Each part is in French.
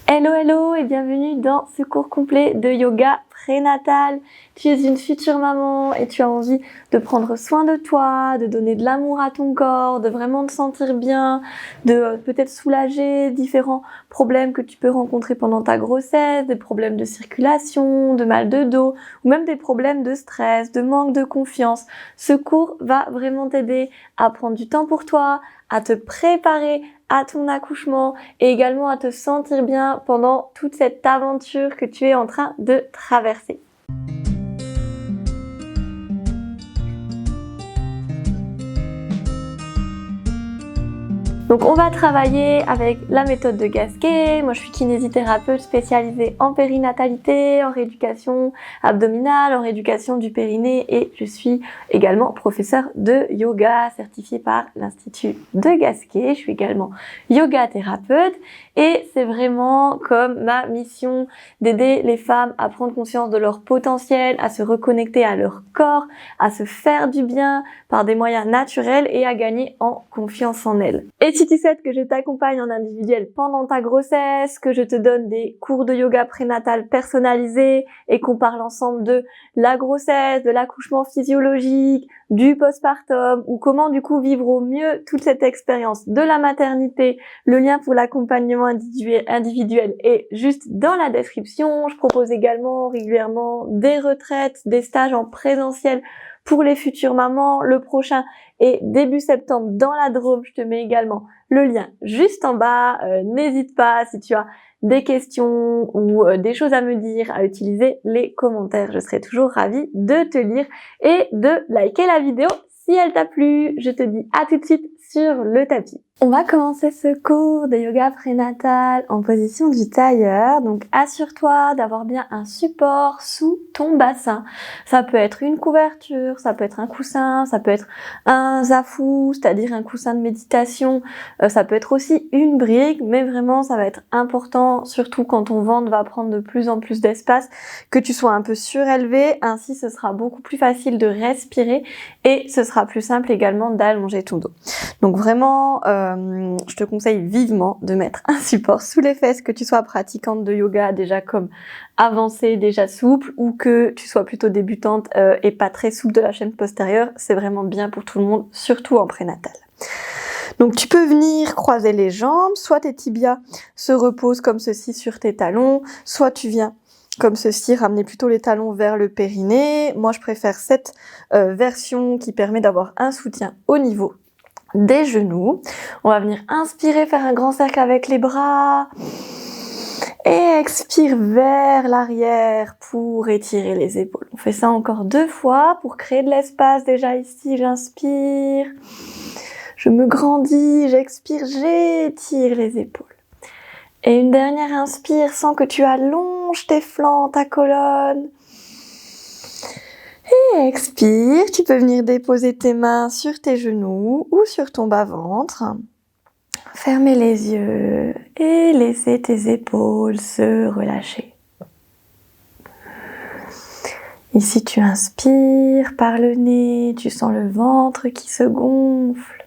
Hello hello et bienvenue dans ce cours complet de yoga prénatal. Tu es une future maman et tu as envie de prendre soin de toi, de donner de l'amour à ton corps, de vraiment te sentir bien, de peut-être soulager différents problèmes que tu peux rencontrer pendant ta grossesse, des problèmes de circulation, de mal de dos ou même des problèmes de stress, de manque de confiance. Ce cours va vraiment t'aider à prendre du temps pour toi, à te préparer à ton accouchement et également à te sentir bien pendant toute cette aventure que tu es en train de traverser. Donc on va travailler avec la méthode de Gasquet. Moi je suis kinésithérapeute spécialisée en périnatalité, en rééducation abdominale, en rééducation du périnée et je suis également professeure de yoga certifiée par l'Institut de Gasquet. Je suis également yoga thérapeute et c'est vraiment comme ma mission d'aider les femmes à prendre conscience de leur potentiel, à se reconnecter à leur corps, à se faire du bien par des moyens naturels et à gagner en confiance en elles. Et si tu souhaites que je t'accompagne en individuel pendant ta grossesse, que je te donne des cours de yoga prénatal personnalisés et qu'on parle ensemble de la grossesse, de l'accouchement physiologique, du postpartum ou comment du coup vivre au mieux toute cette expérience de la maternité, le lien pour l'accompagnement individuel est juste dans la description. Je propose également régulièrement des retraites, des stages en présentiel pour les futures mamans. Le prochain est début septembre dans la Drôme. Je te mets également le lien juste en bas. N'hésite pas si tu as des questions ou des choses à me dire à utiliser les commentaires. Je serai toujours ravie de te lire et de liker la vidéo si elle t'a plu. Je te dis à tout de suite sur le tapis. On va commencer ce cours de yoga prénatal en position du tailleur. Donc assure-toi d'avoir bien un support sous ton bassin. Ça peut être une couverture, ça peut être un coussin, ça peut être un zafu, c'est-à-dire un coussin de méditation. Ça peut être aussi une brique, mais vraiment ça va être important, surtout quand ton ventre va prendre de plus en plus d'espace, que tu sois un peu surélevé. Ainsi ce sera beaucoup plus facile de respirer et ce sera plus simple également d'allonger ton dos. Donc vraiment, je te conseille vivement de mettre un support sous les fesses, que tu sois pratiquante de yoga déjà comme avancée, déjà souple, ou que tu sois plutôt débutante et pas très souple de la chaîne postérieure. C'est vraiment bien pour tout le monde, surtout en prénatal. Donc tu peux venir croiser les jambes, soit tes tibias se reposent comme ceci sur tes talons, soit tu viens comme ceci, ramener plutôt les talons vers le périnée. Moi je préfère cette version qui permet d'avoir un soutien au niveau des genoux. On va venir inspirer, faire un grand cercle avec les bras et expire vers l'arrière pour étirer les épaules. On fait ça encore 2 fois pour créer de l'espace. Déjà ici, j'inspire, je me grandis, j'expire, j'étire les épaules. Et une dernière inspire, sans que tu allonges tes flancs, ta colonne. Et expire, tu peux venir déposer tes mains sur tes genoux ou sur ton bas-ventre. Fermer les yeux et laisser tes épaules se relâcher. Ici, tu inspires par le nez, tu sens le ventre qui se gonfle.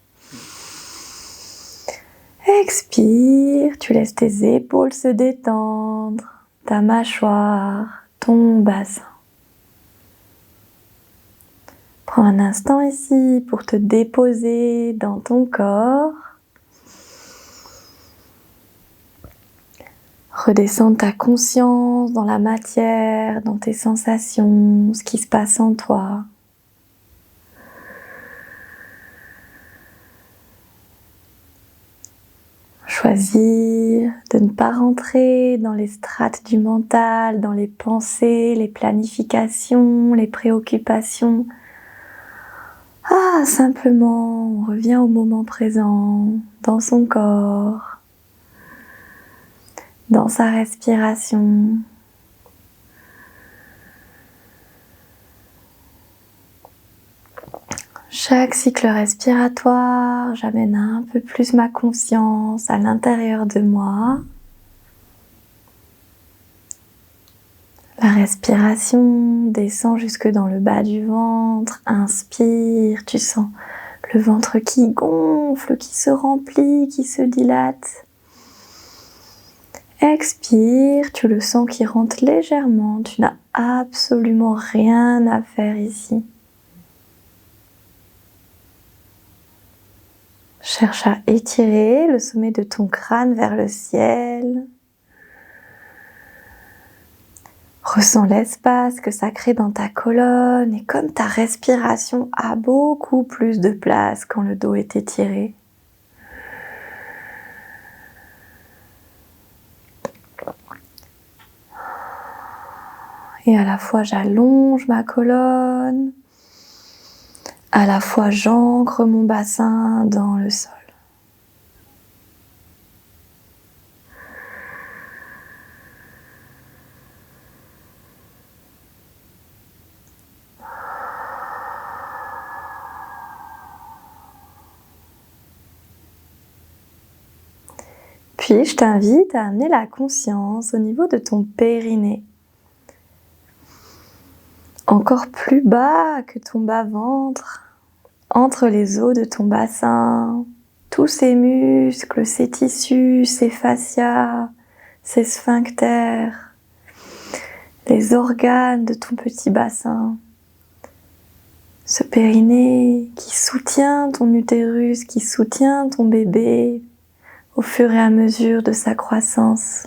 Expire, tu laisses tes épaules se détendre, ta mâchoire, ton bassin. Prends un instant ici pour te déposer dans ton corps. Redescends ta conscience dans la matière, dans tes sensations, ce qui se passe en toi. Choisir de ne pas rentrer dans les strates du mental, dans les pensées, les planifications, les préoccupations. Simplement, on revient au moment présent, dans son corps, dans sa respiration. Chaque cycle respiratoire, j'amène un peu plus ma conscience à l'intérieur de moi. La respiration descend jusque dans le bas du ventre. Inspire, tu sens le ventre qui gonfle, qui se remplit, qui se dilate. Expire, tu le sens qui rentre légèrement, tu n'as absolument rien à faire ici. Cherche à étirer le sommet de ton crâne vers le ciel. Ressens l'espace que ça crée dans ta colonne et comme ta respiration a beaucoup plus de place quand le dos est étiré. Et à la fois j'allonge ma colonne, à la fois j'ancre mon bassin dans le sol. Puis je t'invite à amener la conscience au niveau de ton périnée. Encore plus bas que ton bas-ventre, entre les os de ton bassin, tous ces muscles, ces tissus, ces fascias, ces sphincters, les organes de ton petit bassin. Ce périnée qui soutient ton utérus, qui soutient ton bébé au fur et à mesure de sa croissance.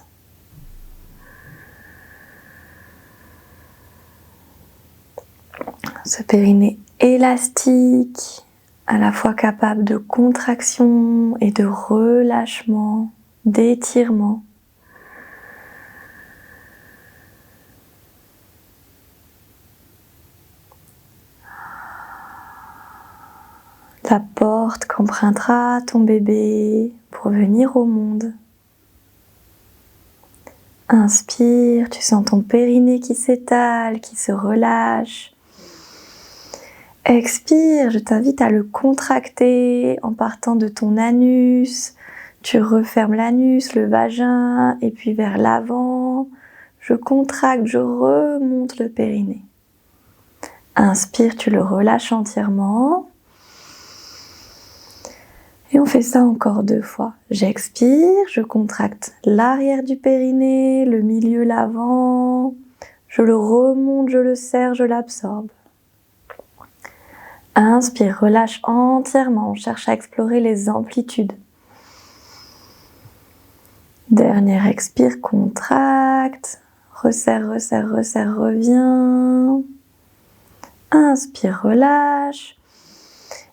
Ce périnée élastique, à la fois capable de contraction et de relâchement, d'étirement. La porte qu'empruntera ton bébé pour venir au monde. Inspire, tu sens ton périnée qui s'étale, qui se relâche. Expire, je t'invite à le contracter en partant de ton anus. Tu refermes l'anus, le vagin, et puis vers l'avant. Je contracte, je remonte le périnée. Inspire, tu le relâches entièrement. Et on fait ça encore 2 fois. J'expire, je contracte l'arrière du périnée, le milieu, l'avant. Je le remonte, je le serre, je l'absorbe. Inspire, relâche entièrement, on cherche à explorer les amplitudes. Dernière expire, contracte, resserre, resserre, resserre, reviens. Inspire, relâche.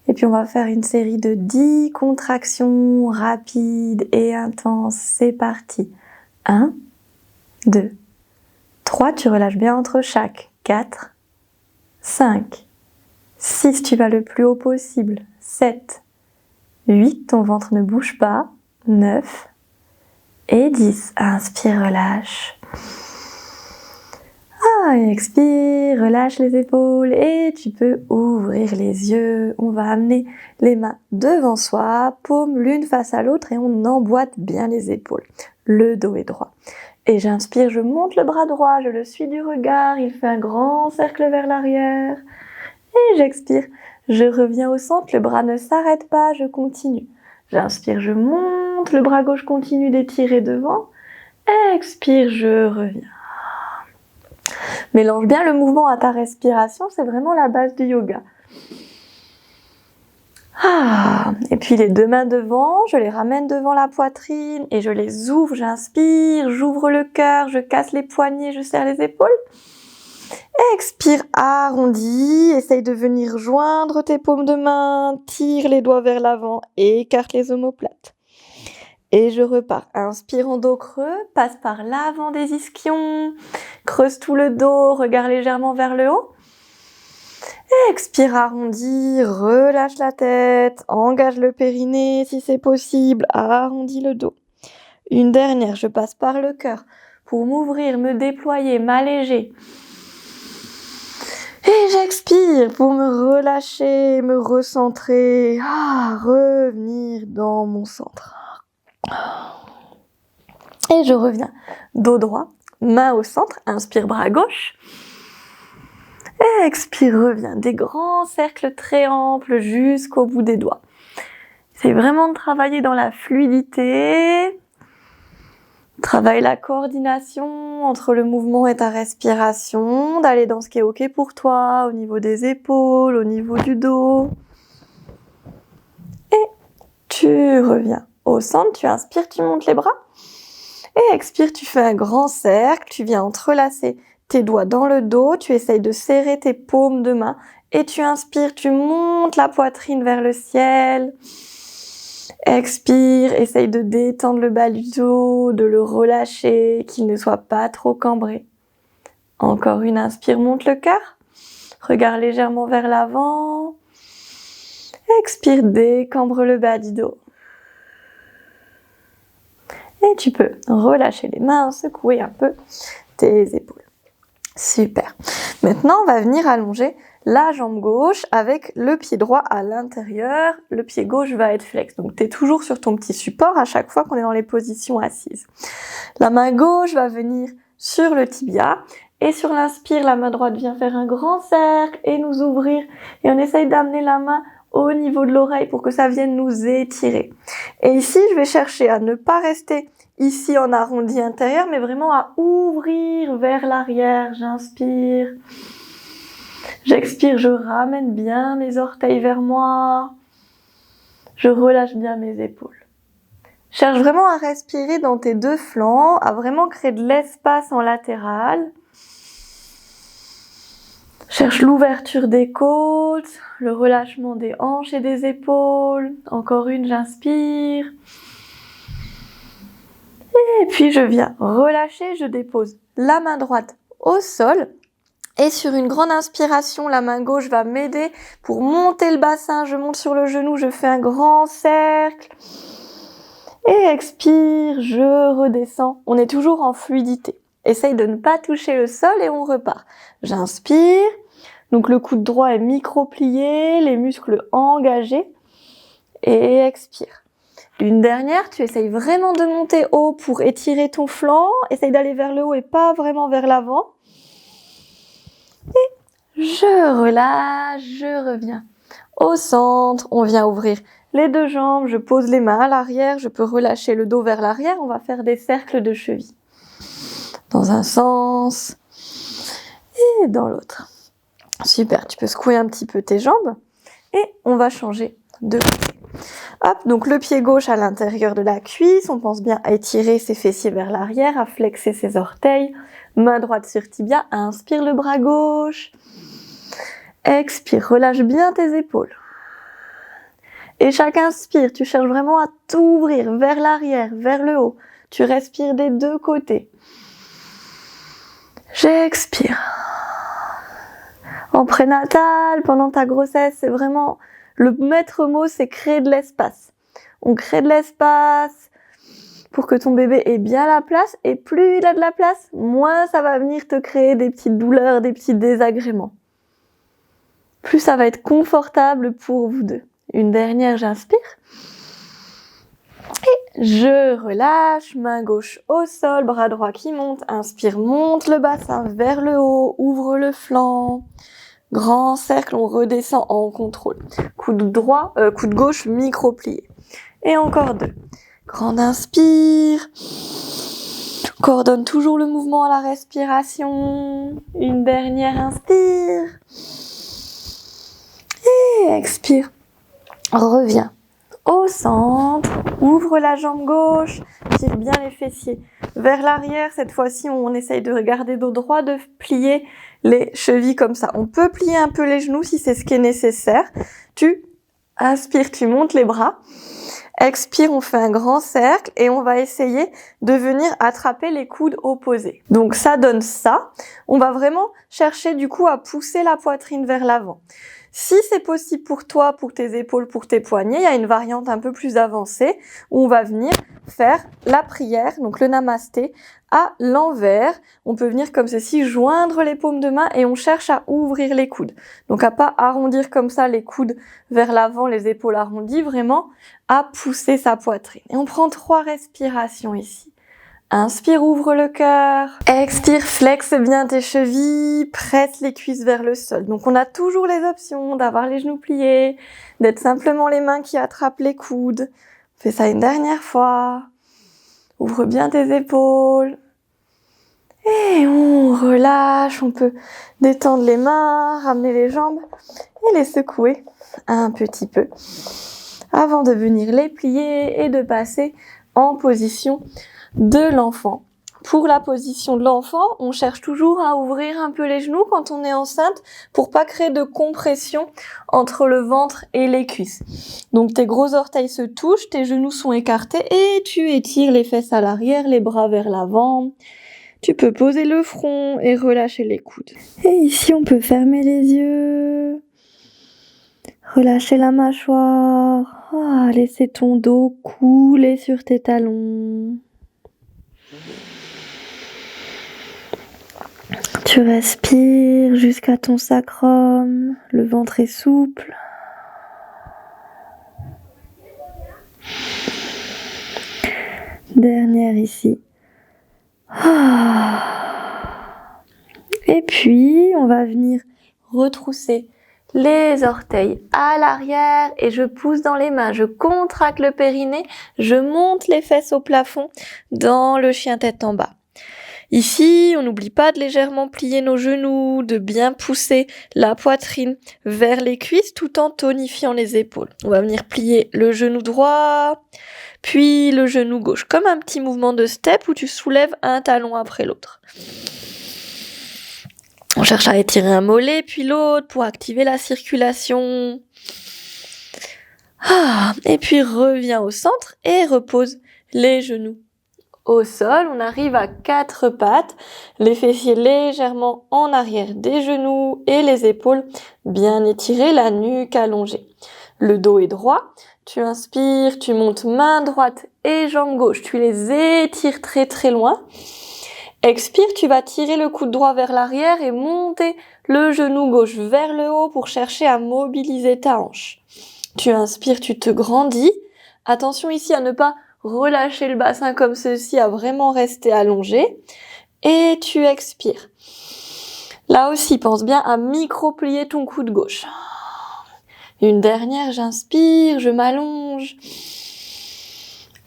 Et puis on va faire une série de 10 contractions rapides et intenses. C'est parti. 1, 2, 3, tu relâches bien entre chaque. 4, 5, 6, tu vas le plus haut possible. 7, 8, ton ventre ne bouge pas. 9 et 10. Inspire, relâche. Et expire, relâche les épaules et tu peux ouvrir les yeux. On va amener les mains devant soi, paumes l'une face à l'autre et on emboîte bien les épaules. Le dos est droit. Et j'inspire, je monte le bras droit, je le suis du regard, il fait un grand cercle vers l'arrière. Et j'expire, je reviens au centre, le bras ne s'arrête pas, je continue. J'inspire, je monte, le bras gauche continue d'étirer devant. Expire, je reviens. Mélange bien le mouvement à ta respiration, c'est vraiment la base du yoga. Et puis les 2 mains devant, je les ramène devant la poitrine et je les ouvre, j'inspire, j'ouvre le cœur, je casse les poignets, je serre les épaules. Expire, arrondis, essaye de venir joindre tes paumes de main, tire les doigts vers l'avant, écarte les omoplates. Et je repars. Inspire en dos creux, passe par l'avant des ischions, creuse tout le dos, regarde légèrement vers le haut. Expire, arrondis, relâche la tête, engage le périnée si c'est possible, arrondis le dos. Une dernière, je passe par le cœur pour m'ouvrir, me déployer, m'alléger. Et j'expire pour me relâcher, me recentrer, revenir dans mon centre. Et je reviens, dos droit, main au centre, inspire bras gauche. Et expire, reviens, des grands cercles très amples jusqu'au bout des doigts. C'est vraiment de travailler dans la fluidité. Travaille la coordination entre le mouvement et ta respiration, d'aller dans ce qui est ok pour toi, au niveau des épaules, au niveau du dos. Et tu reviens au centre, tu inspires, tu montes les bras. Et expire, tu fais un grand cercle, tu viens entrelacer tes doigts dans le dos, tu essayes de serrer tes paumes de main et tu inspires, tu montes la poitrine vers le ciel. Expire, essaye de détendre le bas du dos, de le relâcher, qu'il ne soit pas trop cambré. Encore une inspire, monte le cœur. Regarde légèrement vers l'avant. Expire, décambre le bas du dos. Et tu peux relâcher les mains, secouer un peu tes épaules. Super. Maintenant, on va venir allonger la jambe gauche avec le pied droit à l'intérieur. Le pied gauche va être flex. Donc, tu es toujours sur ton petit support à chaque fois qu'on est dans les positions assises. La main gauche va venir sur le tibia. Et sur l'inspire, la main droite vient faire un grand cercle et nous ouvrir. Et on essaye d'amener la main au niveau de l'oreille pour que ça vienne nous étirer. Et ici, je vais chercher à ne pas rester ici en arrondi intérieur, mais vraiment à ouvrir vers l'arrière. J'inspire. J'expire, je ramène bien mes orteils vers moi. Je relâche bien mes épaules. Cherche vraiment à respirer dans tes deux flancs, à vraiment créer de l'espace en latéral. Cherche l'ouverture des côtes, le relâchement des hanches et des épaules. Encore une, j'inspire. Et puis je viens relâcher, je dépose la main droite au sol. Et sur une grande inspiration, la main gauche va m'aider pour monter le bassin. Je monte sur le genou, je fais un grand cercle. Et expire, je redescends. On est toujours en fluidité. Essaye de ne pas toucher le sol et on repart. J'inspire. Donc le coude droit est micro-plié, les muscles engagés. Et expire. Une dernière, tu essayes vraiment de monter haut pour étirer ton flanc. Essaye d'aller vers le haut et pas vraiment vers l'avant. Et je relâche, je reviens au centre. On vient ouvrir les deux jambes, je pose les mains à l'arrière, je peux relâcher le dos vers l'arrière. On va faire des cercles de cheville. Dans un sens et dans l'autre. Super, tu peux secouer un petit peu tes jambes et on va changer de côté. Hop, donc le pied gauche à l'intérieur de la cuisse, on pense bien à étirer ses fessiers vers l'arrière, à flexer ses orteils, main droite sur tibia, inspire le bras gauche, expire, relâche bien tes épaules. Et chaque inspire, tu cherches vraiment à t'ouvrir vers l'arrière, vers le haut. Tu respires des deux côtés. J'expire. En prénatal, pendant ta grossesse, c'est vraiment le maître mot, c'est créer de l'espace. On crée de l'espace pour que ton bébé ait bien la place, et plus il a de la place, moins ça va venir te créer des petites douleurs, des petits désagréments. Plus ça va être confortable pour vous deux. Une dernière, j'inspire. Et je relâche, main gauche au sol, bras droit qui monte. Inspire, monte le bassin vers le haut, ouvre le flanc. Grand cercle, on redescend en contrôle. Coude gauche micro-plié. Et encore deux. Grande inspire. Coordonne toujours le mouvement à la respiration. Une dernière inspire. Et expire. Reviens au centre. Ouvre la jambe gauche. Tire bien les fessiers vers l'arrière. Cette fois-ci, on essaye de garder dos droit, de plier les chevilles comme ça. On peut plier un peu les genoux si c'est ce qui est nécessaire. Tu inspires, tu montes les bras. Expire, on fait un grand cercle et on va essayer de venir attraper les coudes opposés. Donc ça donne ça. On va vraiment chercher du coup à pousser la poitrine vers l'avant. Si c'est possible pour toi, pour tes épaules, pour tes poignets, il y a une variante un peu plus avancée où on va venir faire la prière, donc le namasté, à l'envers. On peut venir comme ceci, joindre les paumes de main et on cherche à ouvrir les coudes. Donc à pas arrondir comme ça les coudes vers l'avant, les épaules arrondies, vraiment à pousser sa poitrine. Et on prend 3 respirations ici. Inspire, ouvre le cœur. Expire, flexe bien tes chevilles, presse les cuisses vers le sol. Donc on a toujours les options d'avoir les genoux pliés, d'être simplement les mains qui attrapent les coudes. On fait ça une dernière fois. Ouvre bien tes épaules. Et on relâche, on peut détendre les mains, ramener les jambes et les secouer un petit peu avant de venir les plier et de passer en position de l'enfant. Pour la position de l'enfant, on cherche toujours à ouvrir un peu les genoux quand on est enceinte pour pas créer de compression entre le ventre et les cuisses. Donc tes gros orteils se touchent, tes genoux sont écartés et tu étires les fesses à l'arrière, les bras vers l'avant. Tu peux poser le front et relâcher les coudes. Et ici, on peut fermer les yeux. Relâcher la mâchoire. Laisser ton dos couler sur tes talons. Tu respires jusqu'à ton sacrum. Le ventre est souple. Dernière ici. Et puis, on va venir retrousser les orteils à l'arrière et je pousse dans les mains. Je contracte le périnée, je monte les fesses au plafond dans le chien tête en bas. Ici, on n'oublie pas de légèrement plier nos genoux, de bien pousser la poitrine vers les cuisses tout en tonifiant les épaules. On va venir plier le genou droit, puis le genou gauche, comme un petit mouvement de step où tu soulèves un talon après l'autre. On cherche à étirer un mollet, puis l'autre pour activer la circulation. Et puis reviens au centre et repose les genoux au sol. On arrive à 4 pattes, les fessiers légèrement en arrière des genoux et les épaules bien étirées, la nuque allongée. Le dos est droit. Tu inspires, tu montes main droite et jambe gauche. Tu les étires très très loin. Expire, tu vas tirer le coude droit vers l'arrière et monter le genou gauche vers le haut pour chercher à mobiliser ta hanche. Tu inspires, tu te grandis. Attention ici à ne pas relâcher le bassin comme ceci, à vraiment rester allongé. Et tu expires. Là aussi, pense bien à micro-plier ton coude gauche. Une dernière, j'inspire, je m'allonge.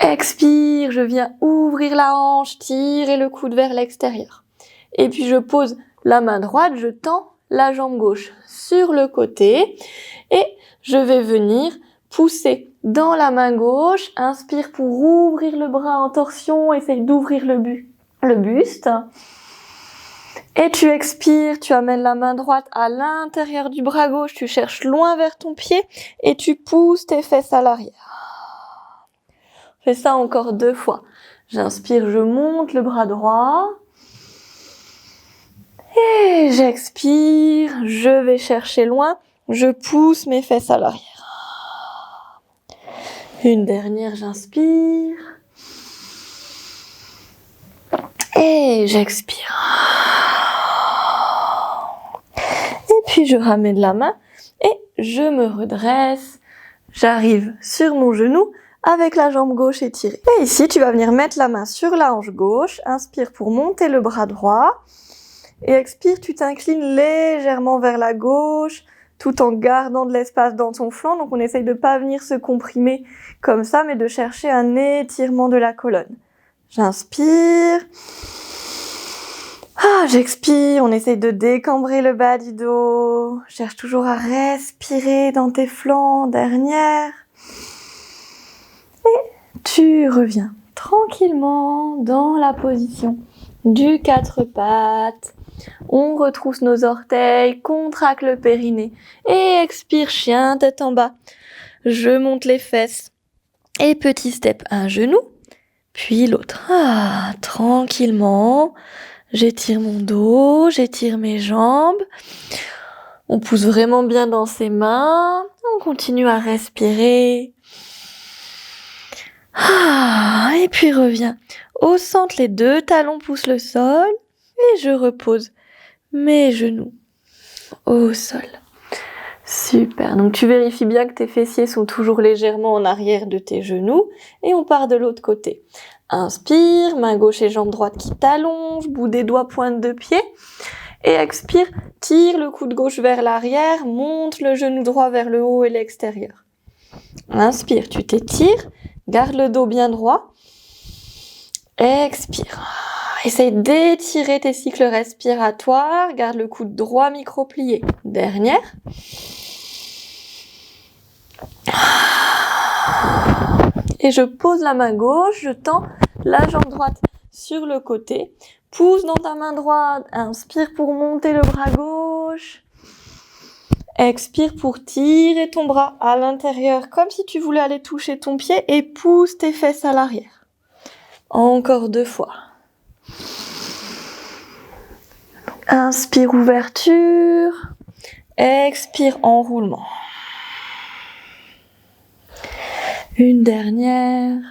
Expire, je viens ouvrir la hanche, tirer le coude vers l'extérieur. Et puis je pose la main droite, je tends la jambe gauche sur le côté et je vais venir pousser dans la main gauche. Inspire pour ouvrir le bras en torsion, essaye d'ouvrir le buste. Et tu expires, tu amènes la main droite à l'intérieur du bras gauche, tu cherches loin vers ton pied et tu pousses tes fesses à l'arrière. Fais ça encore 2 fois. J'inspire, je monte le bras droit. Et j'expire, je vais chercher loin, je pousse mes fesses à l'arrière. Une dernière, j'inspire. Et j'expire. Et puis je ramène la main et je me redresse. J'arrive sur mon genou avec la jambe gauche étirée. Et ici, tu vas venir mettre la main sur la hanche gauche. Inspire pour monter le bras droit. Et expire, tu t'inclines légèrement vers la gauche, tout en gardant de l'espace dans ton flanc. Donc on essaye de pas venir se comprimer comme ça, mais de chercher un étirement de la colonne. J'inspire. J'expire, on essaye de décambrer le bas du dos. Cherche toujours à respirer dans tes flancs. Dernière. Et tu reviens tranquillement dans la position du 4 pattes. On retrousse nos orteils, contracte le périnée et expire, chien tête en bas. Je monte les fesses et petit step, un genou, puis l'autre. Tranquillement, j'étire mon dos, j'étire mes jambes. On pousse vraiment bien dans ses mains. On continue à respirer. Et puis reviens au centre, les 2 talons poussent le sol et je repose mes genoux au sol. Super, donc tu vérifies bien que tes fessiers sont toujours légèrement en arrière de tes genoux et on part de l'autre côté. Inspire, main gauche et jambe droite qui t'allongent, bout des doigts, pointe de pied. Et expire, tire le coude gauche vers l'arrière, monte le genou droit vers le haut et l'extérieur. Inspire, tu t'étires, garde le dos bien droit. Expire. Essaye d'étirer tes cycles respiratoires. Garde le coude droit micro-plié. Dernière. Et je pose la main gauche, je tends la jambe droite sur le côté. Pousse dans ta main droite. Inspire pour monter le bras gauche. Expire pour tirer ton bras à l'intérieur comme si tu voulais aller toucher ton pied et pousse tes fesses à l'arrière. Encore 2 fois. Inspire, ouverture. Expire, enroulement. Une dernière.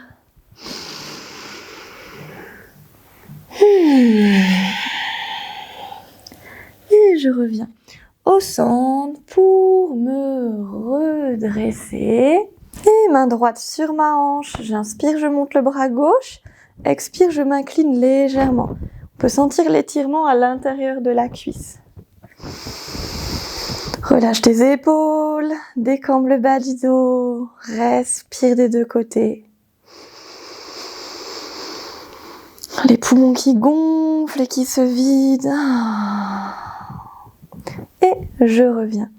Et je reviens au centre pour me redresser. Et main droite sur ma hanche. J'inspire, je monte le bras gauche. Expire, je m'incline légèrement. On peut sentir l'étirement à l'intérieur de la cuisse. Relâche tes épaules, décambre le bas du dos, respire des 2 côtés. Les poumons qui gonflent et qui se vident. Et je reviens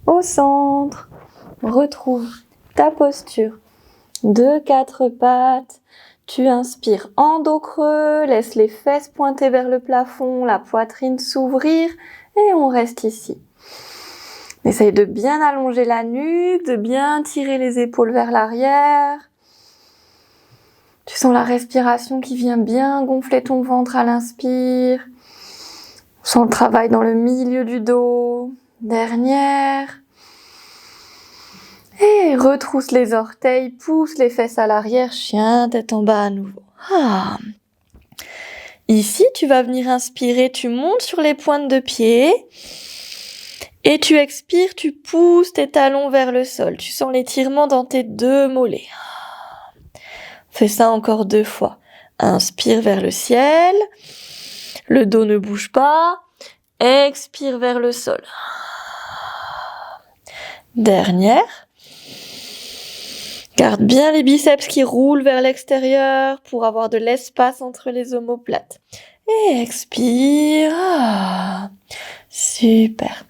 au centre. Retrouve ta posture de 4 pattes. Tu inspires en dos creux, laisse les fesses pointer vers le plafond, la poitrine s'ouvrir et on reste ici. Essaye de bien allonger la nuque, de bien tirer les épaules vers l'arrière. Tu sens la respiration qui vient bien gonfler ton ventre à l'inspire. On sent le travail dans le milieu du dos. Dernière. Et retrousse les orteils, pousse les fesses à l'arrière, chien, tête en bas à nouveau. Ici, tu vas venir inspirer, tu montes sur les pointes de pied. Et tu expires, tu pousses tes talons vers le sol. Tu sens l'étirement dans tes 2 mollets. Fais ça encore 2 fois. Inspire vers le ciel. Le dos ne bouge pas. Expire vers le sol. Dernière. Garde bien les biceps qui roulent vers l'extérieur pour avoir de l'espace entre les omoplates. Et expire. Super.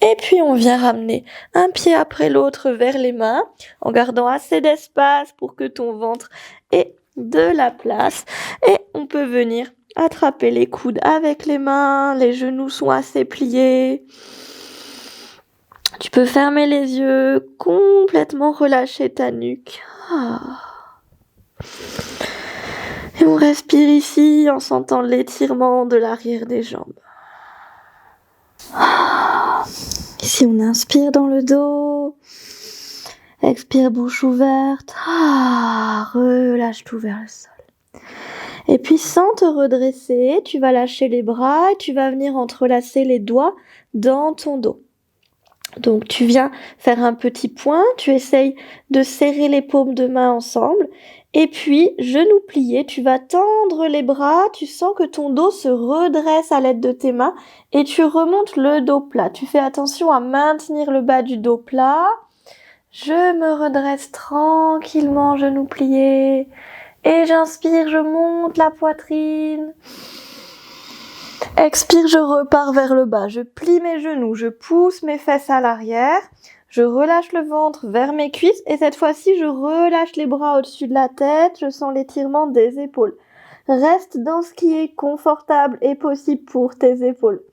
Et puis on vient ramener un pied après l'autre vers les mains en gardant assez d'espace pour que ton ventre ait de la place. Et on peut venir attraper les coudes avec les mains, les genoux sont assez pliés. Tu peux fermer les yeux, complètement relâcher ta nuque. Et on respire ici en sentant l'étirement de l'arrière des jambes. Ici, on inspire dans le dos. Expire, bouche ouverte. Relâche tout vers le sol. Et puis, sans te redresser, tu vas lâcher les bras et tu vas venir entrelacer les doigts dans ton dos. Donc, tu viens faire un petit point. Tu essayes de serrer les paumes de main ensemble. Et puis, genoux pliés, tu vas tendre les bras, tu sens que ton dos se redresse à l'aide de tes mains et tu remontes le dos plat. Tu fais attention à maintenir le bas du dos plat. Je me redresse tranquillement, genoux pliés. Et j'inspire, je monte la poitrine. Expire, je repars vers le bas. Je plie mes genoux, je pousse mes fesses à l'arrière. Je relâche le ventre vers mes cuisses et cette fois-ci, je relâche les bras au-dessus de la tête. Je sens l'étirement des épaules. Reste dans ce qui est confortable et possible pour tes épaules.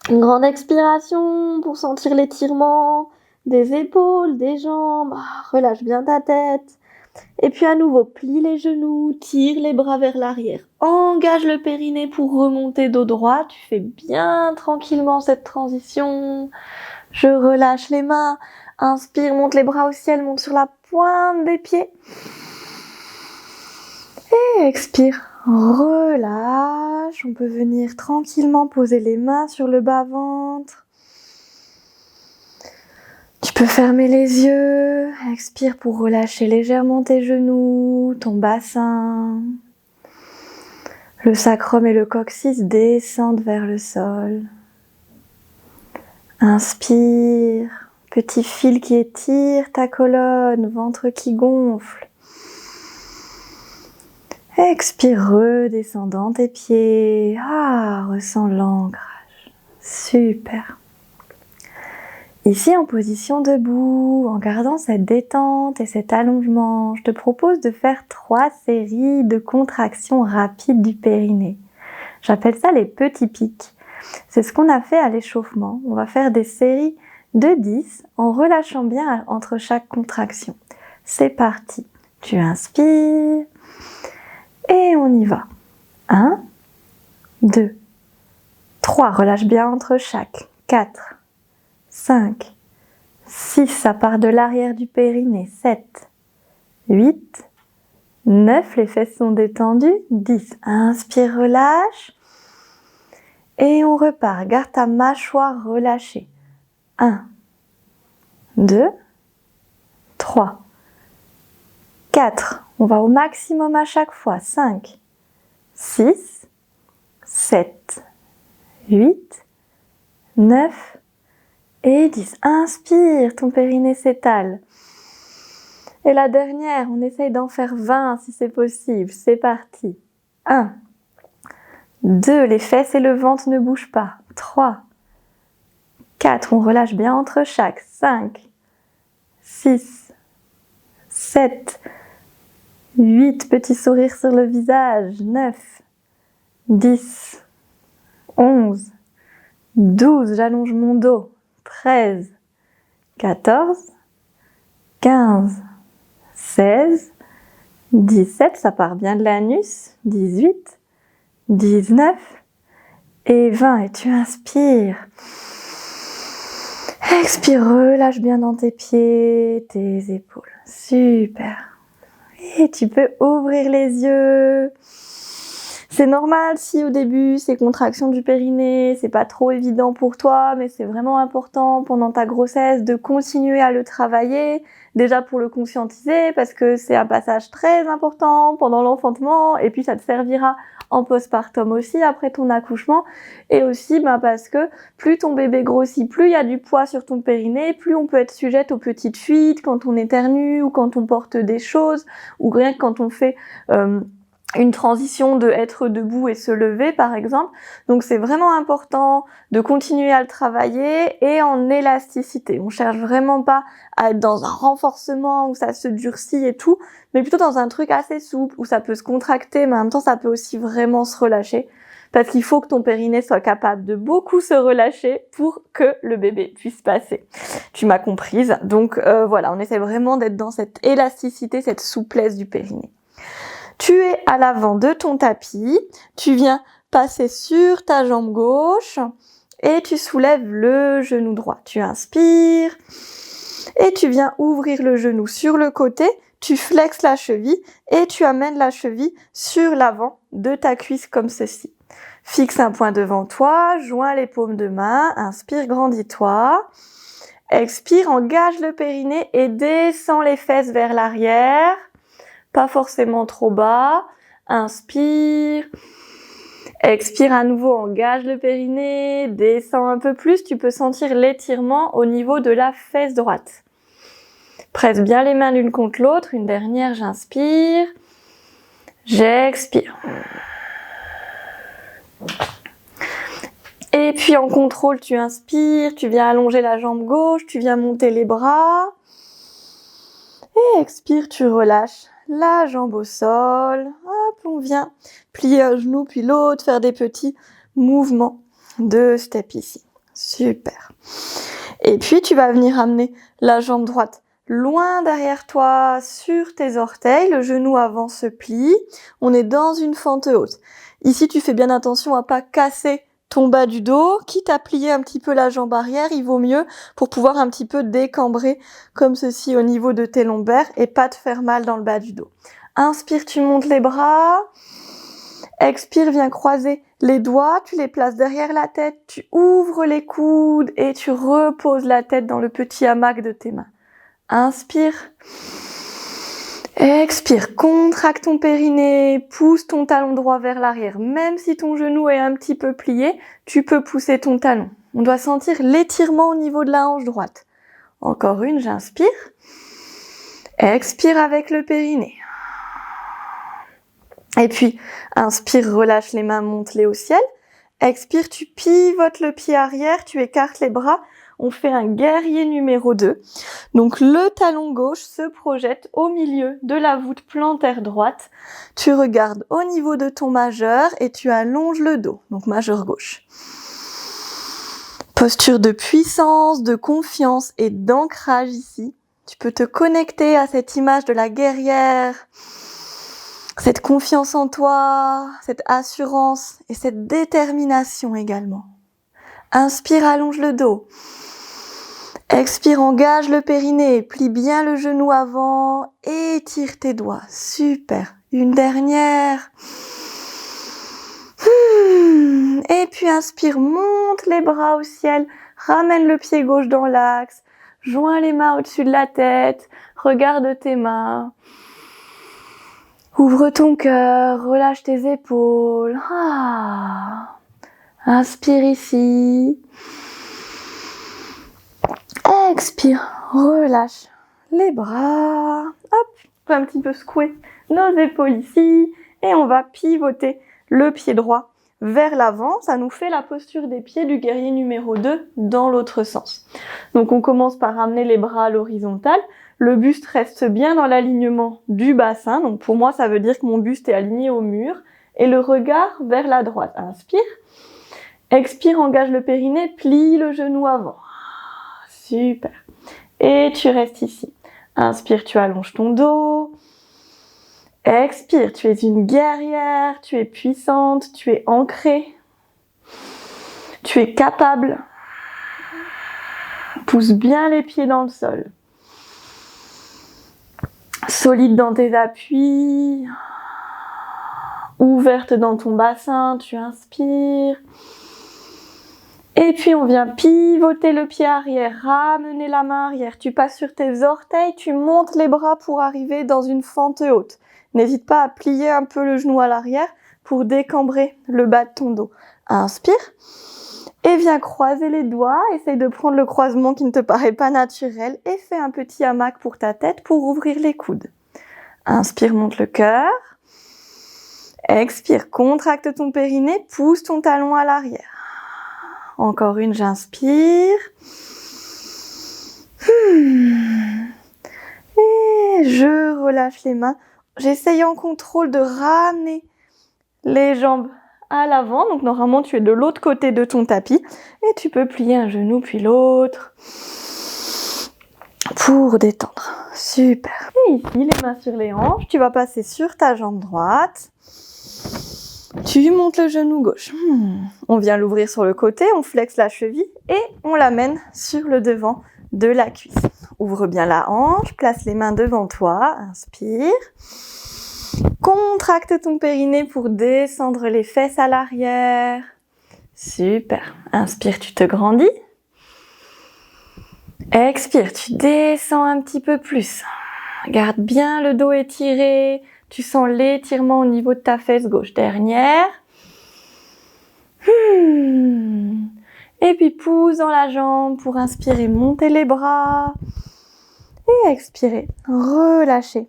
Une grande expiration pour sentir l'étirement des épaules, des jambes. Relâche bien ta tête. Et puis à nouveau, plie les genoux, tire les bras vers l'arrière. Engage le périnée pour remonter dos droit. Tu fais bien tranquillement cette transition. Je relâche les mains, inspire, monte les bras au ciel, monte sur la pointe des pieds. Et expire, relâche. On peut venir tranquillement poser les mains sur le bas-ventre. Tu peux fermer les yeux, expire pour relâcher légèrement tes genoux, ton bassin. Le sacrum et le coccyx descendent vers le sol. Inspire, petit fil qui étire ta colonne, ventre qui gonfle. Expire, redescendant tes pieds. Ah, ressens l'ancrage. Super. Ici, en position debout, en gardant cette détente et cet allongement, je te propose de faire 3 séries de contractions rapides du périnée. J'appelle ça les petits pics. C'est ce qu'on a fait à l'échauffement. On va faire des séries de 10 en relâchant bien entre chaque contraction. C'est parti. Tu inspires et on y va. 1, 2, 3. Relâche bien entre chaque. 4, 5, 6, ça part de l'arrière du périnée, 7, 8, 9, les fesses sont détendues, 10, inspire, relâche, et on repart, garde ta mâchoire relâchée, 1, 2, 3, 4, on va au maximum à chaque fois, 5, 6, 7, 8, 9, et 10. Inspire, ton périnée s'étale. Et la dernière, on essaye d'en faire 20 si c'est possible. C'est parti. 1, 2, les fesses et le ventre ne bougent pas. 3, 4, on relâche bien entre chaque. 5, 6, 7, 8, petit sourire sur le visage. 9, 10, 11, 12, j'allonge mon dos. 13, 14, 15, 16, 17, ça part bien de l'anus, 18, 19 et 20. Et tu inspires. Expire, relâche bien dans tes pieds, tes épaules. Super. Et tu peux ouvrir les yeux. C'est normal si au début, ces contractions du périnée, c'est pas trop évident pour toi, mais c'est vraiment important pendant ta grossesse de continuer à le travailler, déjà pour le conscientiser, parce que c'est un passage très important pendant l'enfantement, et puis ça te servira en postpartum aussi après ton accouchement, et aussi parce que plus ton bébé grossit, plus il y a du poids sur ton périnée, plus on peut être sujette aux petites fuites quand on éternue, ou quand on porte des choses, ou rien que quand on fait une transition de être debout et se lever par exemple. Donc c'est vraiment important de continuer à le travailler et en élasticité. On cherche vraiment pas à être dans un renforcement où ça se durcit et tout, mais plutôt dans un truc assez souple où ça peut se contracter, mais en même temps ça peut aussi vraiment se relâcher. Parce qu'il faut que ton périnée soit capable de beaucoup se relâcher pour que le bébé puisse passer. Tu m'as comprise. Donc voilà, on essaie vraiment d'être dans cette élasticité, cette souplesse du périnée. Tu es à l'avant de ton tapis, tu viens passer sur ta jambe gauche et tu soulèves le genou droit. Tu inspires et tu viens ouvrir le genou sur le côté, tu flexes la cheville et tu amènes la cheville sur l'avant de ta cuisse comme ceci. Fixe un point devant toi, joins les paumes de main, inspire, grandis-toi. Expire, engage le périnée et descends les fesses vers l'arrière. Pas forcément trop bas. Inspire. Expire à nouveau, engage le périnée, descends un peu plus. Tu peux sentir l'étirement au niveau de la fesse droite. Presse bien les mains l'une contre l'autre. Une dernière, j'inspire. J'expire. Et puis en contrôle, tu inspires, tu viens allonger la jambe gauche, tu viens monter les bras. Et expire, tu relâches la jambe au sol. Hop, on vient plier un genou puis l'autre, faire des petits mouvements de step ici. Super. Et puis tu vas venir amener la jambe droite loin derrière toi sur tes orteils. Le genou avant se plie. On est dans une fente haute. Ici, tu fais bien attention à pas casser ton bas du dos, quitte à plier un petit peu la jambe arrière, il vaut mieux pour pouvoir un petit peu décambrer comme ceci au niveau de tes lombaires et pas te faire mal dans le bas du dos. Inspire, tu montes les bras. Expire, viens croiser les doigts, tu les places derrière la tête, tu ouvres les coudes et tu reposes la tête dans le petit hamac de tes mains. Inspire. Expire, contracte ton périnée, pousse ton talon droit vers l'arrière. Même si ton genou est un petit peu plié, tu peux pousser ton talon. On doit sentir l'étirement au niveau de la hanche droite. Encore une, j'inspire. Expire avec le périnée. Et puis, inspire, relâche les mains, monte-les au ciel. Expire, tu pivotes le pied arrière, tu écartes les bras. On fait un guerrier numéro 2. Donc, le talon gauche se projette au milieu de la voûte plantaire droite. Tu regardes au niveau de ton majeur et tu allonges le dos. Donc, majeur gauche. Posture de puissance, de confiance et d'ancrage ici. Tu peux te connecter à cette image de la guerrière, cette confiance en toi, cette assurance et cette détermination également. Inspire, allonge le dos. Expire, engage le périnée, plie bien le genou avant, étire tes doigts. Super. Une dernière. Et puis inspire, monte les bras au ciel, ramène le pied gauche dans l'axe, joins les mains au-dessus de la tête, regarde tes mains. Ouvre ton cœur, relâche tes épaules. Inspire ici. Expire, relâche les bras. Hop, on peut un petit peu secouer nos épaules ici. Et on va pivoter le pied droit vers l'avant. Ça nous fait la posture des pieds du guerrier numéro 2 dans l'autre sens. Donc on commence par ramener les bras à l'horizontale. Le buste reste bien dans l'alignement du bassin. Donc pour moi, ça veut dire que mon buste est aligné au mur. Et le regard vers la droite. Inspire. Expire, engage le périnée, plie le genou avant. Super. Et tu restes ici. Inspire, tu allonges ton dos. Expire, tu es une guerrière, tu es puissante, tu es ancrée. Tu es capable. Pousse bien les pieds dans le sol. Solide dans tes appuis. Ouverte dans ton bassin, tu inspires. Et puis on vient pivoter le pied arrière, ramener la main arrière. Tu passes sur tes orteils, tu montes les bras pour arriver dans une fente haute. N'hésite pas à plier un peu le genou à l'arrière pour décambrer le bas de ton dos. Inspire. Et viens croiser les doigts. Essaye de prendre le croisement qui ne te paraît pas naturel. Et fais un petit hamac pour ta tête pour ouvrir les coudes. Inspire, monte le cœur. Expire, contracte ton périnée, pousse ton talon à l'arrière. Encore une, j'inspire. Et je relâche les mains. J'essaye en contrôle de ramener les jambes à l'avant. Donc normalement, tu es de l'autre côté de ton tapis. Et tu peux plier un genou puis l'autre pour détendre. Super. Et ici, les mains sur les hanches. Tu vas passer sur ta jambe droite. Tu montes le genou gauche. On vient l'ouvrir sur le côté, on flexe la cheville et on l'amène sur le devant de la cuisse. Ouvre bien la hanche, place les mains devant toi, inspire. Contracte ton périnée pour descendre les fesses à l'arrière. Super. Inspire, tu te grandis. Expire, tu descends un petit peu plus. Garde bien le dos étiré. Tu sens l'étirement au niveau de ta fesse gauche. Dernière. Et puis pousse dans la jambe pour inspirer, monter les bras. Et expirer, relâcher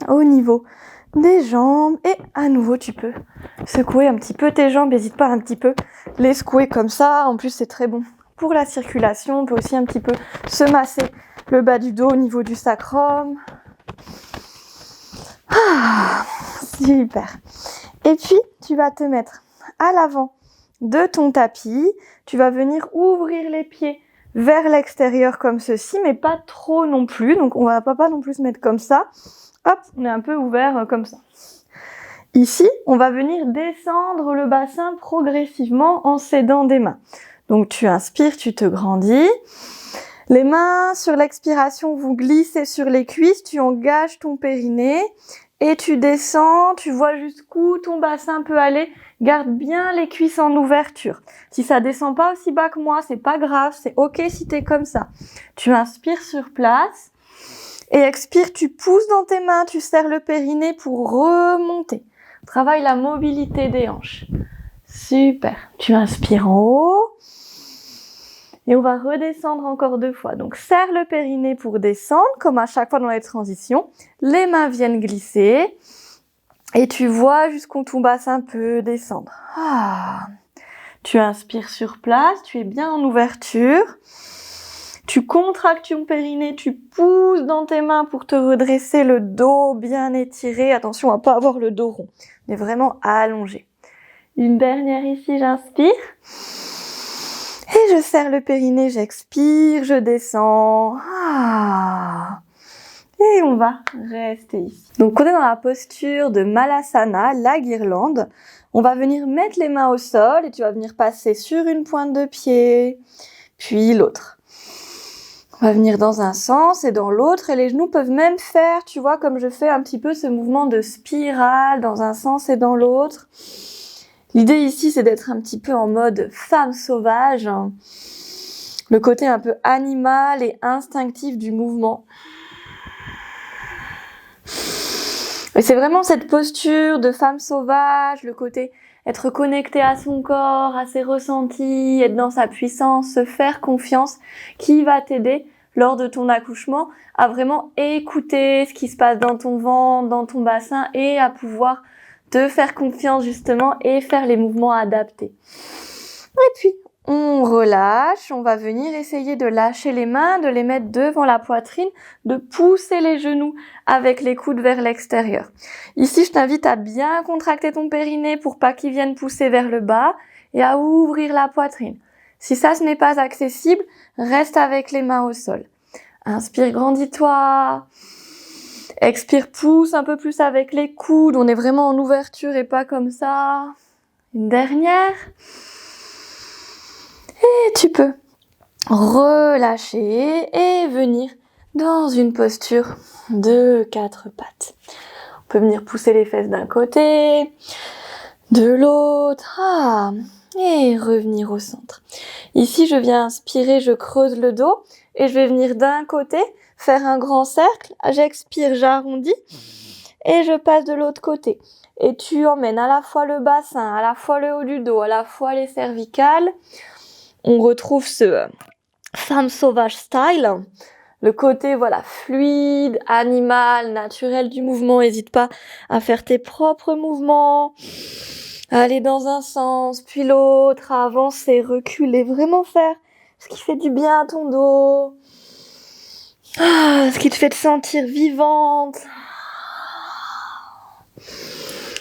au niveau des jambes. Et à nouveau, tu peux secouer un petit peu tes jambes. N'hésite pas un petit peu les secouer comme ça. En plus, c'est très bon pour la circulation. On peut aussi un petit peu se masser le bas du dos au niveau du sacrum. Super. Et puis, tu vas te mettre à l'avant de ton tapis. Tu vas venir ouvrir les pieds vers l'extérieur comme ceci, mais pas trop non plus. Donc, on va pas non plus se mettre comme ça. Hop, on est un peu ouvert comme ça. Ici, on va venir descendre le bassin progressivement en s'aidant des mains. Donc, tu inspires, tu te grandis. Les mains sur l'expiration, vous glissez sur les cuisses, tu engages ton périnée et tu descends, tu vois jusqu'où ton bassin peut aller. Garde bien les cuisses en ouverture. Si ça descend pas aussi bas que moi, c'est pas grave, c'est ok si t'es comme ça. Tu inspires sur place et expire, tu pousses dans tes mains, tu serres le périnée pour remonter. Travaille la mobilité des hanches. Super. Tu inspires en haut. Et on va redescendre encore 2 fois. Donc, serre le périnée pour descendre, comme à chaque fois dans les transitions. Les mains viennent glisser. Et tu vois jusqu'où ton bassin peut descendre. Tu inspires sur place, tu es bien en ouverture. Tu contractes ton périnée, tu pousses dans tes mains pour te redresser, le dos bien étiré. Attention à pas avoir le dos rond. On est vraiment allongé. Une dernière ici, j'inspire. Et je serre le périnée, j'expire, je descends. Et on va rester ici. Donc on est dans la posture de Malasana, la guirlande. On va venir mettre les mains au sol et tu vas venir passer sur une pointe de pied, puis l'autre. On va venir dans un sens et dans l'autre et les genoux peuvent même faire, tu vois, comme je fais un petit peu ce mouvement de spirale dans un sens et dans l'autre. L'idée ici, c'est d'être un petit peu en mode femme sauvage, le côté un peu animal et instinctif du mouvement. Et c'est vraiment cette posture de femme sauvage, le côté être connecté à son corps, à ses ressentis, être dans sa puissance, se faire confiance, qui va t'aider lors de ton accouchement à vraiment écouter ce qui se passe dans ton ventre, dans ton bassin et à pouvoir te faire confiance justement et faire les mouvements adaptés. Et puis, on relâche, on va venir essayer de lâcher les mains, de les mettre devant la poitrine, de pousser les genoux avec les coudes vers l'extérieur. Ici, je t'invite à bien contracter ton périnée pour pas qu'il vienne pousser vers le bas et à ouvrir la poitrine. Si ça, ce n'est pas accessible, reste avec les mains au sol. Inspire, grandis-toi. Expire, pousse un peu plus avec les coudes. On est vraiment en ouverture et pas comme ça. Une dernière. Et tu peux relâcher et venir dans une posture de 4 pattes. On peut venir pousser les fesses d'un côté, de l'autre, et revenir au centre. Ici, je viens inspirer, je creuse le dos et je vais venir d'un côté faire un grand cercle. J'expire, j'arrondis et je passe de l'autre côté. Et tu emmènes à la fois le bassin, à la fois le haut du dos, à la fois les cervicales. On retrouve ce femme sauvage style, le côté voilà fluide, animal, naturel du mouvement. N'hésite pas à faire tes propres mouvements, à aller dans un sens puis l'autre, à avancer, reculer, vraiment faire ce qui fait du bien à ton dos, ce qui te fait te sentir vivante,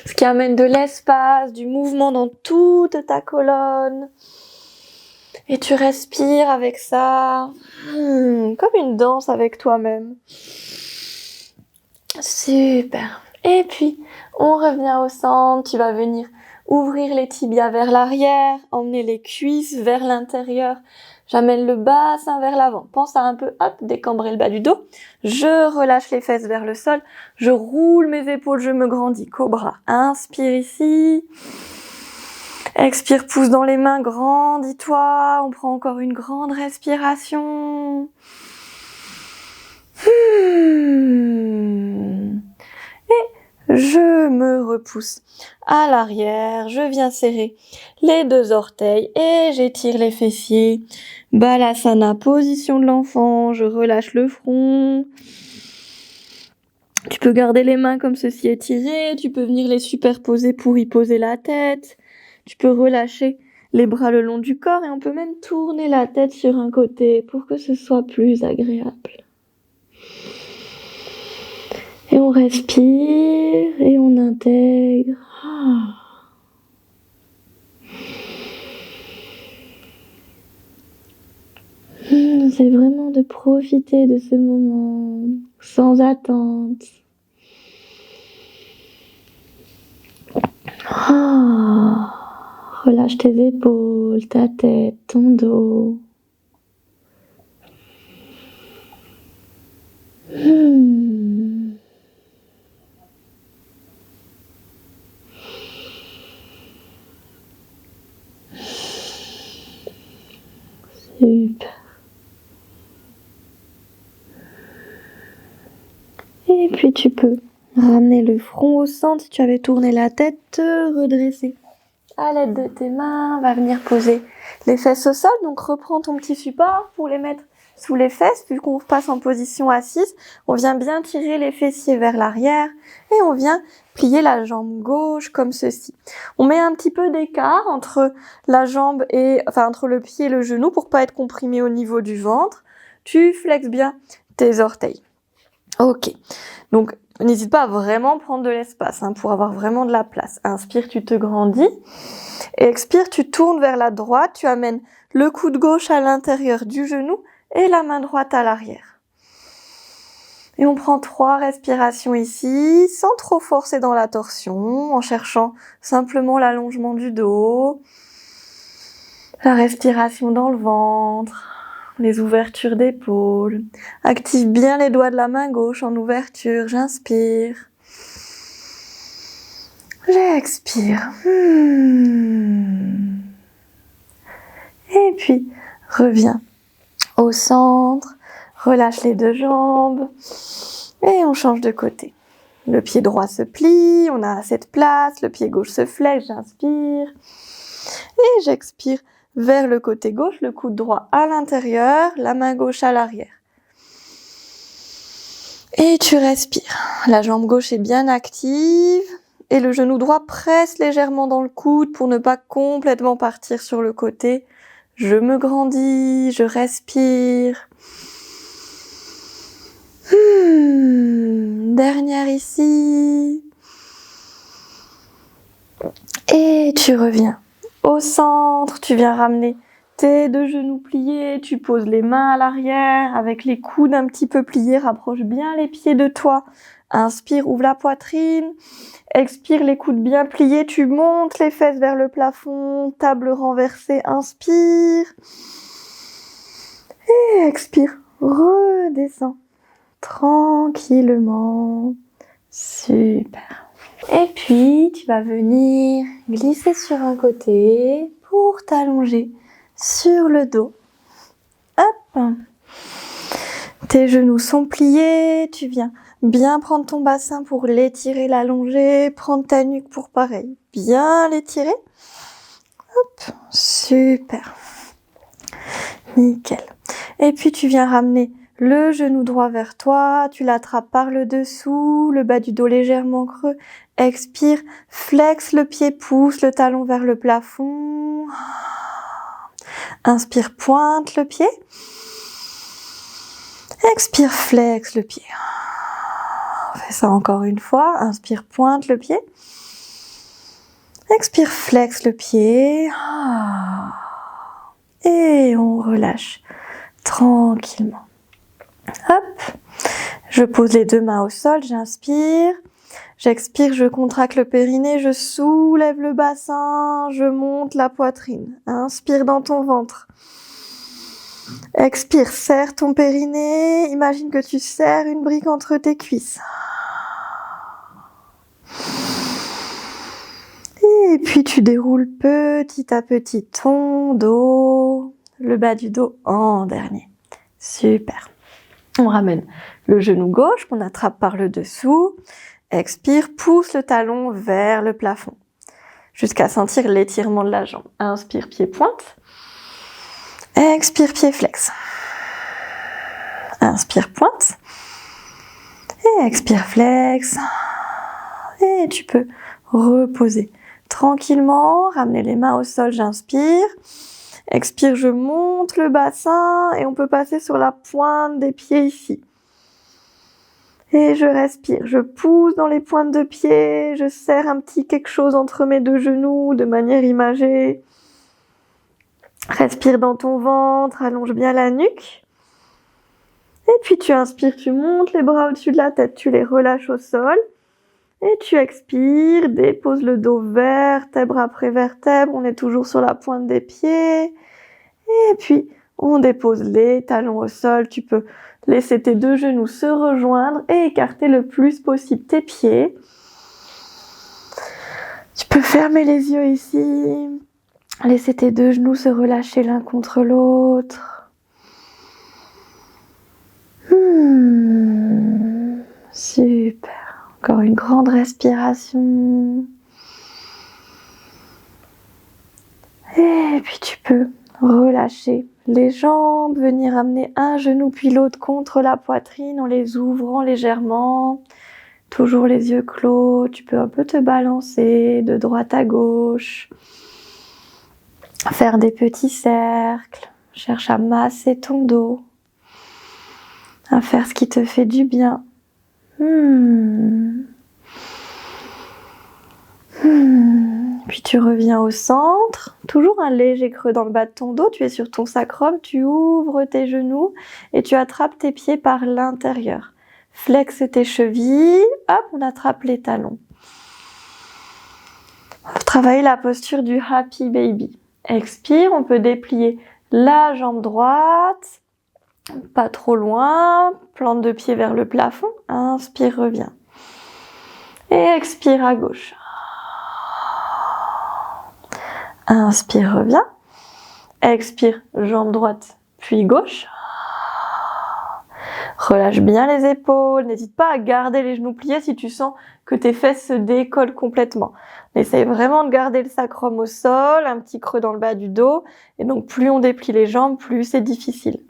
ce qui amène de l'espace, du mouvement dans toute ta colonne. Et tu respires avec ça, comme une danse avec toi-même. Super. Et puis, on revient au centre. Tu vas venir ouvrir les tibias vers l'arrière, emmener les cuisses vers l'intérieur. J'amène le bassin vers l'avant. Pense à un peu, décambrer le bas du dos. Je relâche les fesses vers le sol. Je roule mes épaules, je me grandis. Cobra. Inspire ici. Expire, pousse dans les mains, grandis-toi. On prend encore une grande respiration. Et je me repousse à l'arrière. Je viens serrer les 2 orteils et j'étire les fessiers. Balasana, position de l'enfant. Je relâche le front. Tu peux garder les mains comme ceci étirées. Tu peux venir les superposer pour y poser la tête. Tu peux relâcher les bras le long du corps et on peut même tourner la tête sur un côté pour que ce soit plus agréable. Et on respire et on intègre. C'est vraiment de profiter de ce moment sans attente. Relâche tes épaules, ta tête, ton dos. Super. Et puis tu peux ramener le front au centre. Si tu avais tourné la tête, te redresser. À l'aide de tes mains, va venir poser les fesses au sol. Donc reprends ton petit support pour les mettre sous les fesses, vu qu'on repasse en position assise. On vient bien tirer les fessiers vers l'arrière et on vient plier la jambe gauche comme ceci. On met un petit peu d'écart entre la jambe entre le pied et le genou pour pas être comprimé au niveau du ventre. Tu flexes bien tes orteils. Ok. Donc, n'hésite pas à vraiment prendre de l'espace pour avoir vraiment de la place. Inspire, tu te grandis. Et expire, tu tournes vers la droite. Tu amènes le coude gauche à l'intérieur du genou et la main droite à l'arrière. Et on prend 3 respirations ici, sans trop forcer dans la torsion, en cherchant simplement l'allongement du dos, la respiration dans le ventre, les ouvertures d'épaules. Active bien les doigts de la main gauche en ouverture. J'inspire. J'expire. Et puis, reviens au centre. Relâche les 2 jambes. Et on change de côté. Le pied droit se plie. On a assez de place. Le pied gauche se flexe. J'inspire. Et j'expire vers le côté gauche. Le coude droit à l'intérieur. La main gauche à l'arrière. Et tu respires. La jambe gauche est bien active. Et le genou droit presse légèrement dans le coude pour ne pas complètement partir sur le côté. Je me grandis, je respire. Dernière ici. Et tu reviens au centre. Tu viens ramener tes 2 genoux pliés. Tu poses les mains à l'arrière avec les coudes un petit peu pliés. Rapproche bien les pieds de toi. Inspire, ouvre la poitrine. Expire, les coudes bien pliés. Tu montes les fesses vers le plafond. Table renversée. Inspire. Et expire. Redescends. Tranquillement. Super. Et puis, tu vas venir glisser sur un côté pour t'allonger sur le dos. Hop. Tes genoux sont pliés. Tu viens bien prendre ton bassin pour l'étirer, l'allonger. Prendre ta nuque pour pareil. Bien l'étirer. Hop. Super. Nickel. Et puis, tu viens ramener le genou droit vers toi, tu l'attrapes par le dessous, le bas du dos légèrement creux. Expire, flexe le pied, pousse le talon vers le plafond. Inspire, pointe le pied. Expire, flexe le pied. On fait ça encore une fois. Inspire, pointe le pied. Expire, flexe le pied. Et on relâche tranquillement. Hop, je pose les 2 mains au sol, j'inspire, j'expire, je contracte le périnée, je soulève le bassin, je monte la poitrine. Inspire dans ton ventre. Expire, serre ton périnée, imagine que tu serres une brique entre tes cuisses. Et puis tu déroules petit à petit ton dos, le bas du dos en dernier. Super. On ramène le genou gauche qu'on attrape par le dessous. Expire, pousse le talon vers le plafond jusqu'à sentir l'étirement de la jambe. Inspire, pied pointe. Expire, pied flex. Inspire, pointe. Et expire, flex. Et tu peux reposer tranquillement, ramener les mains au sol, j'inspire. Expire, je monte le bassin et on peut passer sur la pointe des pieds ici. Et je respire, je pousse dans les pointes de pied, je serre un petit quelque chose entre mes 2 genoux de manière imagée. Respire dans ton ventre, allonge bien la nuque. Et puis tu inspires, tu montes les bras au-dessus de la tête, tu les relâches au sol. Et tu expires, dépose le dos vertèbre après vertèbre, on est toujours sur la pointe des pieds. Et puis, on dépose les talons au sol, tu peux laisser tes 2 genoux se rejoindre et écarter le plus possible tes pieds. Tu peux fermer les yeux ici, laisser tes 2 genoux se relâcher l'un contre l'autre. Super. Encore une grande respiration. Et puis tu peux relâcher les jambes, venir amener un genou puis l'autre contre la poitrine en les ouvrant légèrement. Toujours les yeux clos, tu peux un peu te balancer de droite à gauche. Faire des petits cercles, cherche à masser ton dos, à faire ce qui te fait du bien. Puis tu reviens au centre, toujours un léger creux dans le bas de ton dos, tu es sur ton sacrum, tu ouvres tes genoux et tu attrapes tes pieds par l'intérieur. Flexe tes chevilles, hop, on attrape les talons. On va travailler la posture du Happy Baby. Expire, on peut déplier la jambe droite, pas trop loin, plante de pied vers le plafond, inspire, reviens. Et expire à gauche. Inspire, reviens. Expire, jambe droite, puis gauche. Relâche bien les épaules, n'hésite pas à garder les genoux pliés si tu sens que tes fesses se décollent complètement. Essaye vraiment de garder le sacrum au sol, un petit creux dans le bas du dos, et donc plus on déplie les jambes, plus c'est difficile.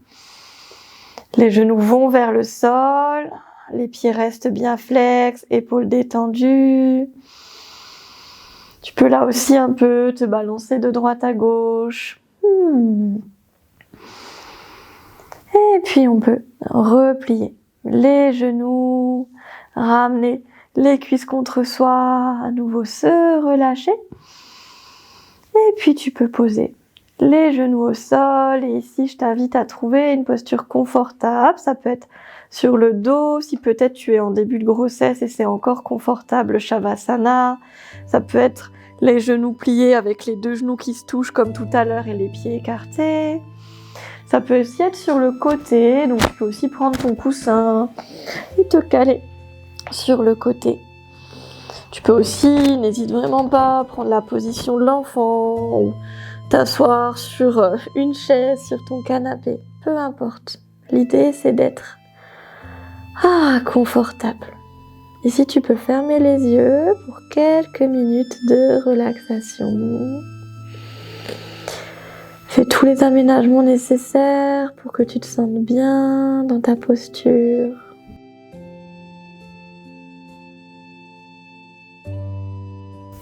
Les genoux vont vers le sol, les pieds restent bien flex, épaules détendues. Tu peux là aussi un peu te balancer de droite à gauche. Et puis on peut replier les genoux, ramener les cuisses contre soi, à nouveau se relâcher. Et puis tu peux poser les genoux au sol. Et ici, je t'invite à trouver une posture confortable. Ça peut être sur le dos, si peut-être tu es en début de grossesse et c'est encore confortable, Shavasana. Ça peut être les genoux pliés avec les deux genoux qui se touchent comme tout à l'heure et les pieds écartés. Ça peut aussi être sur le côté, donc tu peux aussi prendre ton coussin et te caler sur le côté. Tu peux aussi, n'hésite vraiment pas, à prendre la position de l'enfant ou t'asseoir sur une chaise, sur ton canapé, peu importe. L'idée, c'est d'être confortable. Ici, tu peux fermer les yeux pour quelques minutes de relaxation. Fais tous les aménagements nécessaires pour que tu te sentes bien dans ta posture.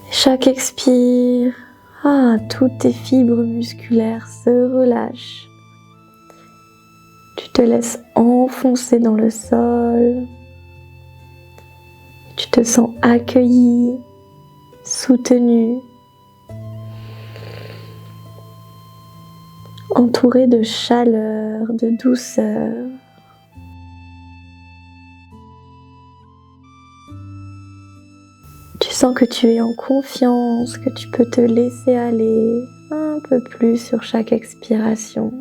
Chaque expire, toutes tes fibres musculaires se relâchent. Tu te laisses enfoncer dans le sol. Tu te sens accueilli, soutenu, entouré de chaleur, de douceur. Tu sens que tu es en confiance, que tu peux te laisser aller un peu plus sur chaque expiration.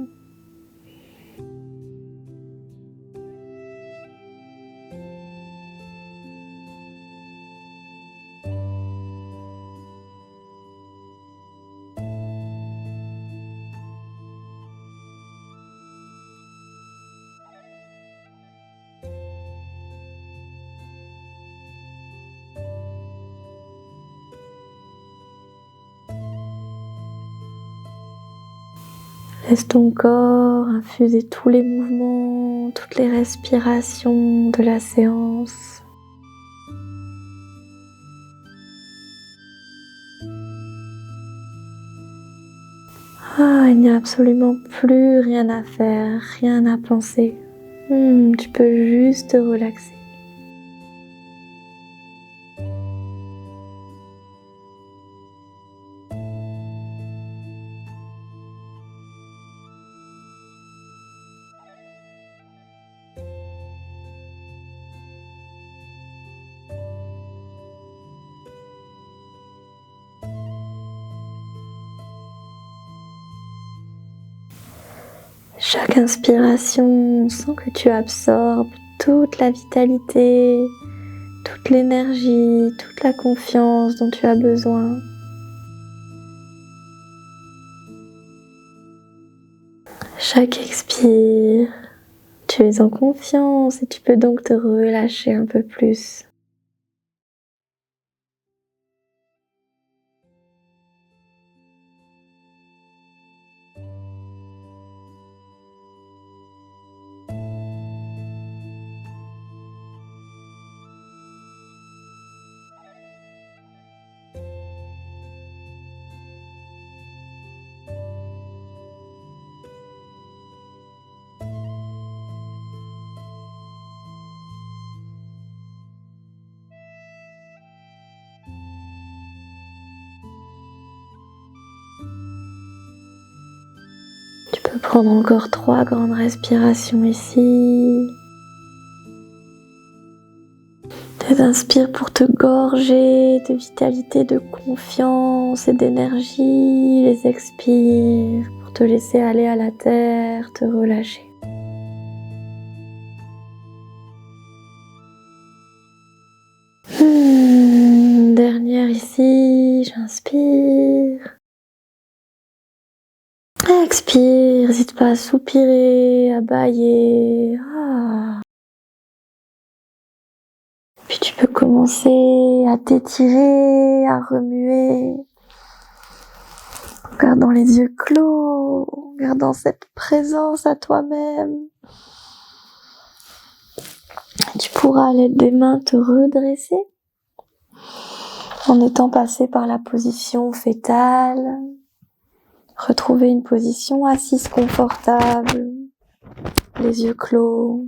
Laisse ton corps infuser tous les mouvements, toutes les respirations de la séance. Il n'y a absolument plus rien à faire, rien à penser. Tu peux juste te relaxer. Chaque inspiration, on sent que tu absorbes toute la vitalité, toute l'énergie, toute la confiance dont tu as besoin. Chaque expire, tu es en confiance et tu peux donc te relâcher un peu plus. Tu peux prendre encore 3 grandes respirations ici. Tu inspires pour te gorger de vitalité, de confiance et d'énergie. Les expires pour te laisser aller à la terre, te relâcher. Dernière ici, j'inspire. Expire, n'hésite pas à soupirer, à bâiller. Puis tu peux commencer à t'étirer, à remuer. En gardant les yeux clos, en gardant cette présence à toi-même. Tu pourras à l'aide des mains te redresser en étant passé par la position fétale. Retrouver une position assise confortable, les yeux clos.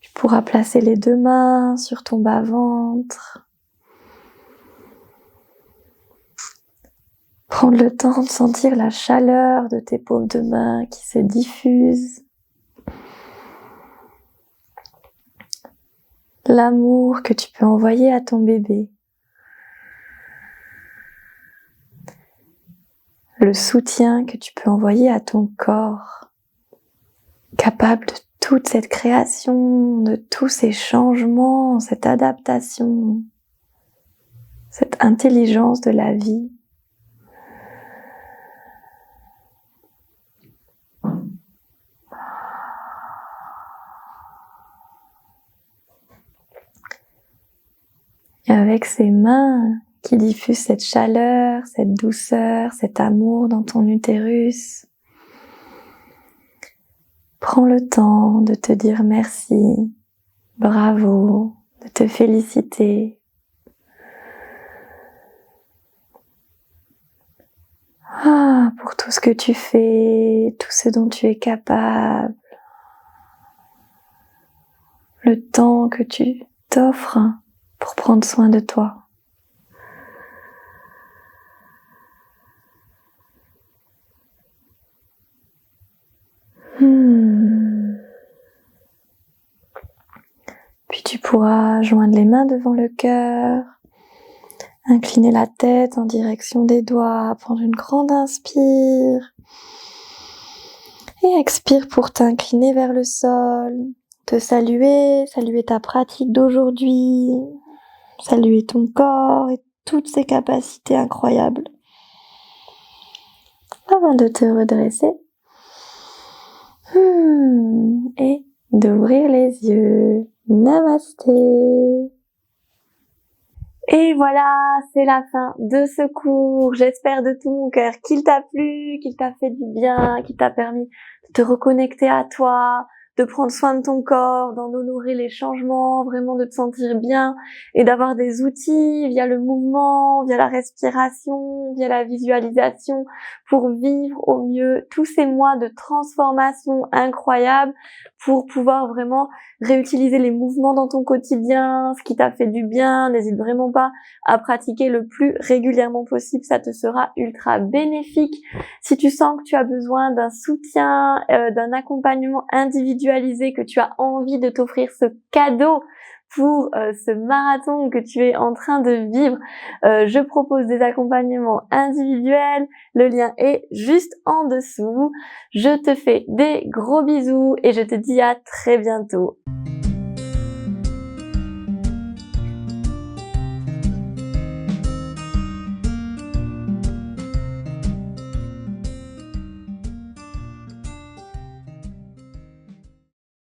Tu pourras placer les 2 mains sur ton bas-ventre. Prendre le temps de sentir la chaleur de tes paumes de main qui se diffusent. L'amour que tu peux envoyer à ton bébé. Le soutien que tu peux envoyer à ton corps, capable de toute cette création, de tous ces changements, cette adaptation, cette intelligence de la vie. Et avec ces mains qui diffusent cette chaleur, cette douceur, cet amour dans ton utérus, prends le temps de te dire merci, bravo, de te féliciter. Pour tout ce que tu fais, tout ce dont tu es capable, le temps que tu t'offres pour prendre soin de toi. Puis tu pourras joindre les mains devant le cœur, incliner la tête en direction des doigts, prendre une grande inspire et expire pour t'incliner vers le sol, te saluer ta pratique d'aujourd'hui, saluer ton corps et toutes ses capacités incroyables. Avant de te redresser et d'ouvrir les yeux. Namasté. Et voilà, c'est la fin de ce cours. J'espère de tout mon cœur qu'il t'a plu, qu'il t'a fait du bien, qu'il t'a permis de te reconnecter à toi, de prendre soin de ton corps, d'en honorer les changements, vraiment de te sentir bien et d'avoir des outils via le mouvement, via la respiration, via la visualisation pour vivre au mieux tous ces mois de transformation incroyable pour pouvoir vraiment réutiliser les mouvements dans ton quotidien, ce qui t'a fait du bien. N'hésite vraiment pas à pratiquer le plus régulièrement possible, ça te sera ultra bénéfique. Si tu sens que tu as besoin d'un soutien, d'un accompagnement individualisé, que tu as envie de t'offrir ce cadeau pour ce marathon que tu es en train de vivre, je propose des accompagnements individuels. Le lien est juste en dessous. Je te fais des gros bisous et je te dis à très bientôt.